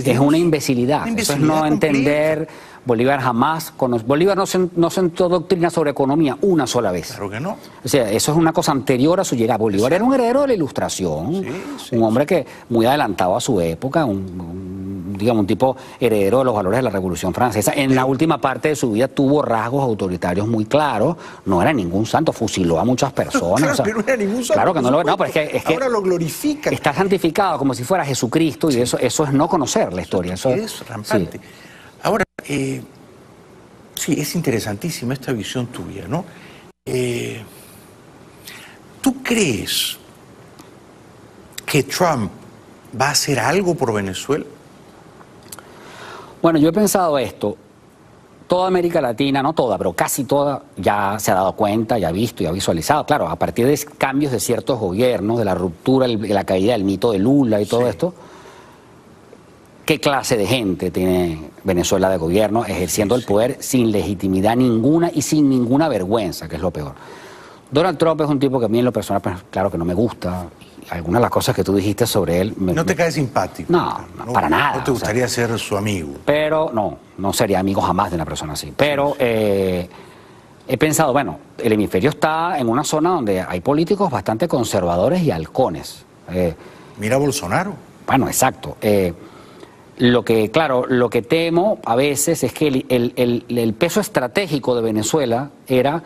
es una imbecilidad. Eso es no entender. Bolívar jamás Bolívar no sentó doctrina sobre economía una sola vez. Claro que no. O sea, eso es una cosa anterior a su llegada. Bolívar era un heredero de la Ilustración, un hombre que muy adelantado a su época, digamos, un tipo heredero de los valores de la Revolución Francesa. En la última parte de su vida tuvo rasgos autoritarios muy claros. No era ningún santo, fusiló a muchas personas. Claro, o sea, que no era ningún santo. Claro que no lo era. No, pero es que ahora lo glorifican. Está santificado como si fuera Jesucristo y eso es no conocer la historia. Eso es rampante. Ahora, sí, es interesantísima esta visión tuya, ¿no? ¿Tú crees que Trump va a hacer algo por Venezuela? Bueno, yo he pensado esto. Toda América Latina, no toda, pero casi toda, ya se ha dado cuenta, ya ha visto y ha visualizado. Claro, a partir de cambios de ciertos gobiernos, de la ruptura, de la caída del mito de Lula y todo esto, ¿qué clase de gente tiene Venezuela de gobierno ejerciendo el poder sin legitimidad ninguna y sin ninguna vergüenza, que es lo peor? Donald Trump es un tipo que a mí en lo personal, pues, claro que no me gusta. Algunas de las cosas que tú dijiste sobre él... ¿No te cae simpático? No, para nada. ¿No te gustaría ser su amigo? Pero no sería amigo jamás de una persona así. Pero he pensado, bueno, el hemisferio está en una zona donde hay políticos bastante conservadores y halcones. Mira Bolsonaro. Bueno, exacto. Lo que temo a veces es que el peso estratégico de Venezuela era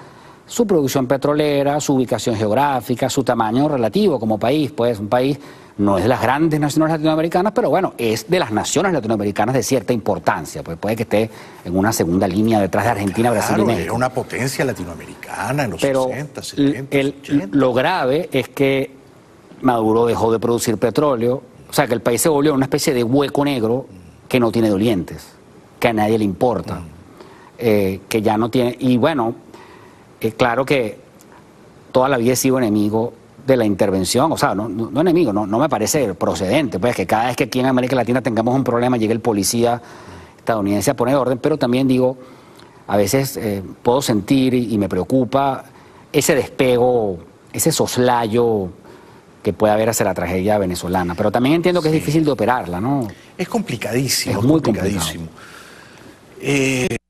su producción petrolera, su ubicación geográfica, su tamaño relativo como país. Pues un país no es de las grandes naciones latinoamericanas, pero bueno, es de las naciones latinoamericanas de cierta importancia. Pues puede que esté en una segunda línea detrás de Argentina, Brasil y México. Era una potencia latinoamericana en los 60, 70, 80. Lo grave es que Maduro dejó de producir petróleo. O sea, que el país se volvió una especie de hueco negro que no tiene dolientes, que a nadie le importa, que ya no tiene... Y bueno, claro que toda la vida he sido enemigo de la intervención, o sea, no enemigo, no me parece procedente, pues que cada vez que aquí en América Latina tengamos un problema llegue el policía estadounidense a poner orden, pero también digo, a veces puedo sentir y me preocupa ese despego, ese soslayo que puede haber hacia la tragedia venezolana, pero también entiendo que es difícil de operarla, ¿no? Es complicadísimo. Es muy complicadísimo.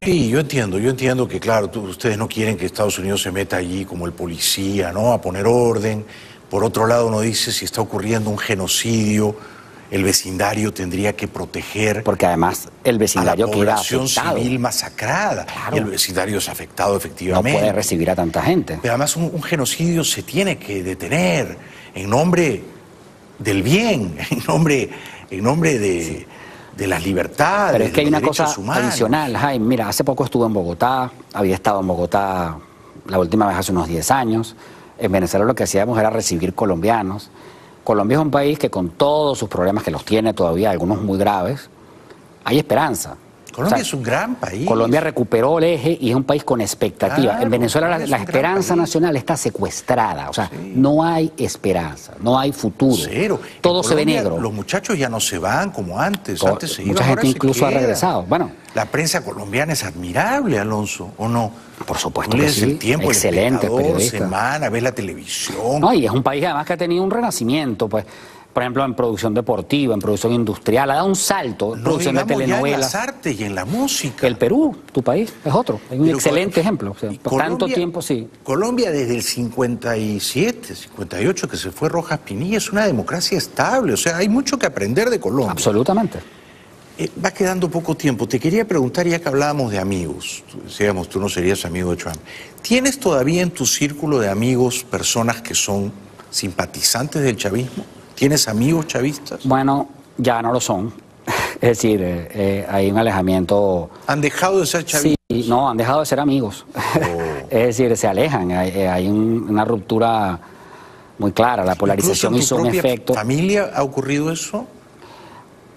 Sí, yo entiendo que, claro, ustedes no quieren que Estados Unidos se meta allí como el policía, ¿no?, a poner orden. Por otro lado, uno dice, si está ocurriendo un genocidio, el vecindario tendría que proteger... Porque además el vecindario queda afectado. A la población civil masacrada. Claro. Y el vecindario es afectado, efectivamente. No puede recibir a tanta gente. Pero además un genocidio se tiene que detener en nombre del bien, en nombre de las libertades. Pero es que hay una cosa humanos. adicional, Jaime. Mira, hace poco estuve en Bogotá, había estado en Bogotá la última vez hace unos 10 años. En Venezuela lo que hacíamos era recibir colombianos. Colombia es un país que con todos sus problemas, que los tiene todavía, algunos muy graves, hay esperanza. Colombia es un gran país. Colombia recuperó el eje y es un país con expectativa. Claro, en Venezuela la es un esperanza gran país. nacional está secuestrada. O sea, no hay esperanza, no hay futuro. Cero. Todo En se ve Colombia, negro. Los muchachos ya no se van como antes. Antes se iban, Mucha ahora gente se incluso ha queda. regresado. Bueno, La prensa colombiana es admirable, Alonso, ¿o no? por supuesto Tú que lees sí. El Tiempo, El Excelente Espectador, periodista. Semana, ves la televisión. No, y es un país además que ha tenido un renacimiento, pues, por ejemplo, en producción deportiva, en producción industrial, ha dado un salto en No producción de digamos ya en telenovelas. las artes y en la música. El Perú, tu país, es otro. Es un Pero excelente ejemplo. O sea, por tanto Colombia- tiempo, sí. Colombia desde el 57, 58 que se fue Rojas Pinilla es una democracia estable. O sea, hay mucho que aprender de Colombia. Absolutamente. Va quedando poco tiempo. Te quería preguntar, ya que hablábamos de amigos, decíamos, tú no serías amigo de Trump. ¿Tienes todavía en tu círculo de amigos personas que son simpatizantes del chavismo? ¿Tienes amigos chavistas? Bueno, ya no lo son. Es decir, hay un alejamiento. ¿Han dejado de ser chavistas? Sí, no, han dejado de ser amigos. Es decir, se alejan. Hay una ruptura muy clara. La polarización ¿Incluso hizo en un tu propia efecto. familia ha ocurrido eso?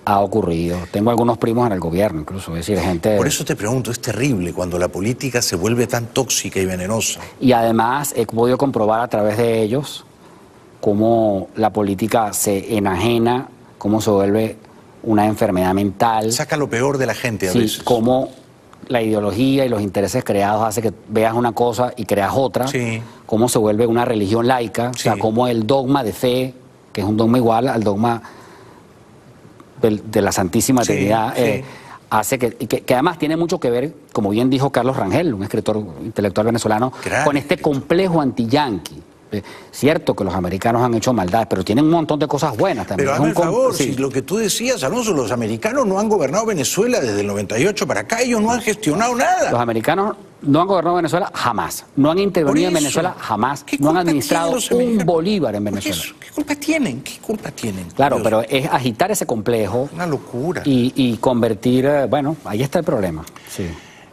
Ha ocurrido. Tengo algunos primos en el gobierno, incluso. Es decir, gente. Por eso te pregunto, es terrible cuando la política se vuelve tan tóxica y venenosa. Y además he podido comprobar a través de ellos cómo la política se enajena, cómo se vuelve una enfermedad mental. Saca lo peor de la gente a Sí, veces. cómo la ideología y los intereses creados hace que veas una cosa y creas otra. Sí. Cómo se vuelve una religión laica. O sea, Sí. cómo el dogma de fe, que es un dogma igual al dogma de la Santísima Sí, Trinidad, sí. hace que además tiene mucho que ver, como bien dijo Carlos Rangel, un escritor intelectual venezolano, Gran con este escritor. complejo anti-yanqui. Cierto que los americanos han hecho maldad, pero tienen un montón de cosas buenas también. Pero Es hazme un el com- favor, sí. si lo que tú decías, Alonso, los americanos no han gobernado Venezuela desde el 98 para acá, ellos no han gestionado nada. Los americanos no han gobernado Venezuela jamás, no han intervenido en Por eso. Venezuela jamás, ¿Qué no han culpa administrado tienen los un americanos? bolívar en ¿Por Venezuela. eso? ¿Qué culpa tienen? ¿Qué culpa tienen? Claro, Dios, pero es agitar ese complejo una locura. y convertir, bueno, ahí está el problema. Sí.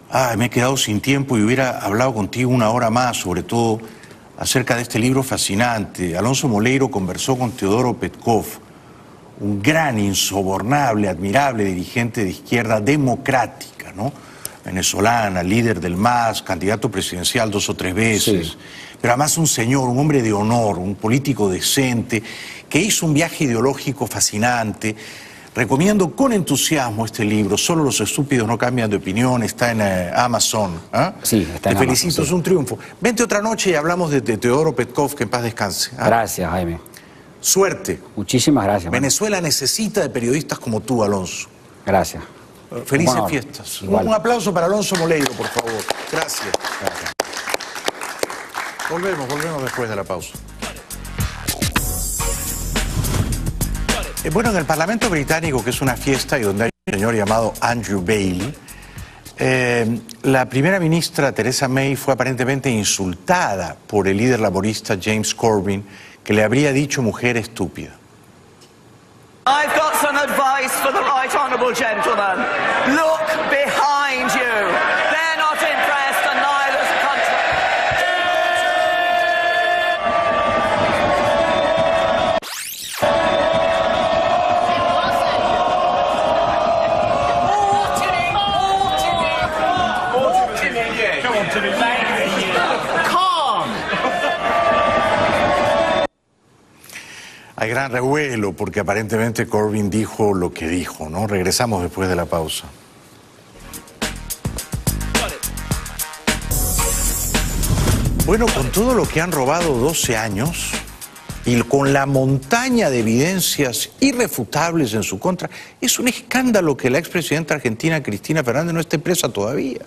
Ay, me he quedado sin tiempo y hubiera hablado contigo una hora más, sobre todo acerca de este libro fascinante. Alonso Moleiro conversó con Teodoro Petkov, un gran, insobornable, admirable dirigente de izquierda democrática, ¿no? Venezolana, líder del MAS, candidato presidencial 2 o 3 veces, Sí. pero además un señor, un hombre de honor, un político decente, que hizo un viaje ideológico fascinante. Recomiendo con entusiasmo este libro, Solo los estúpidos no cambian de opinión, está en Amazon. ¿Ah? Sí, está en Te felicito, Amazon, sí. es un triunfo. Vente otra noche y hablamos de Teodoro Petkov, que en paz descanse. ¿Ah? Gracias, Jaime. Suerte. Muchísimas gracias. Bueno, Venezuela necesita de periodistas como tú, Alonso. gracias. Felices Bueno, fiestas. igual. Un aplauso para Alonso Moleiro, por favor. Gracias. Volvemos después de la pausa. Bueno, en el Parlamento británico, que es una fiesta y donde hay un señor llamado Andrew Bailey, la primera ministra Theresa May fue aparentemente insultada por el líder laborista James Corbyn, que le habría dicho mujer estúpida. I've got some advice for the right honourable gentleman. Look behind you. They're not impressed and neither's the country. Hay gran revuelo porque aparentemente Corbyn dijo lo que dijo, ¿no? Regresamos después de la pausa. Bueno, con todo lo que han robado 12 años y con la montaña de evidencias irrefutables en su contra, es un escándalo que la expresidenta argentina Cristina Fernández no esté presa todavía.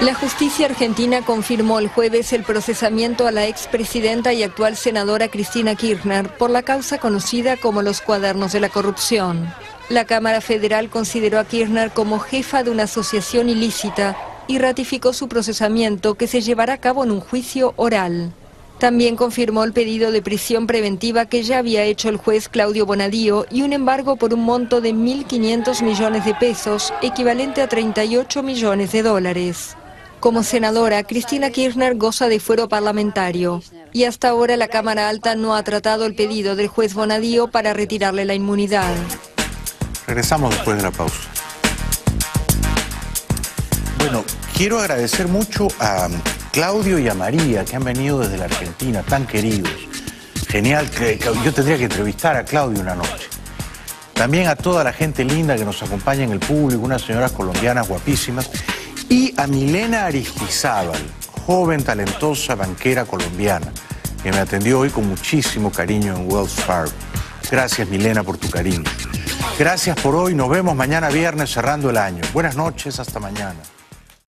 La justicia argentina confirmó el jueves el procesamiento a la expresidenta y actual senadora Cristina Kirchner por la causa conocida como los cuadernos de la corrupción. La Cámara Federal consideró a Kirchner como jefa de una asociación ilícita y ratificó su procesamiento, que se llevará a cabo en un juicio oral. También confirmó el pedido de prisión preventiva que ya había hecho el juez Claudio Bonadío y un embargo por un monto de 1.500 millones de pesos, equivalente a 38 millones de dólares. Como senadora, Cristina Kirchner goza de fuero parlamentario y hasta ahora la Cámara Alta no ha tratado el pedido del juez Bonadío para retirarle la inmunidad. Regresamos después de la pausa. Bueno, quiero agradecer mucho a Claudio y a María, que han venido desde la Argentina, tan queridos. Genial, yo tendría que entrevistar a Claudio una noche. También a toda la gente linda que nos acompaña en el público, unas señoras colombianas guapísimas. Y a Milena Aristizábal, joven, talentosa banquera colombiana, que me atendió hoy con muchísimo cariño en Wells Fargo. Gracias, Milena, por tu cariño. Gracias por hoy, nos vemos mañana viernes cerrando el año. Buenas noches, hasta mañana.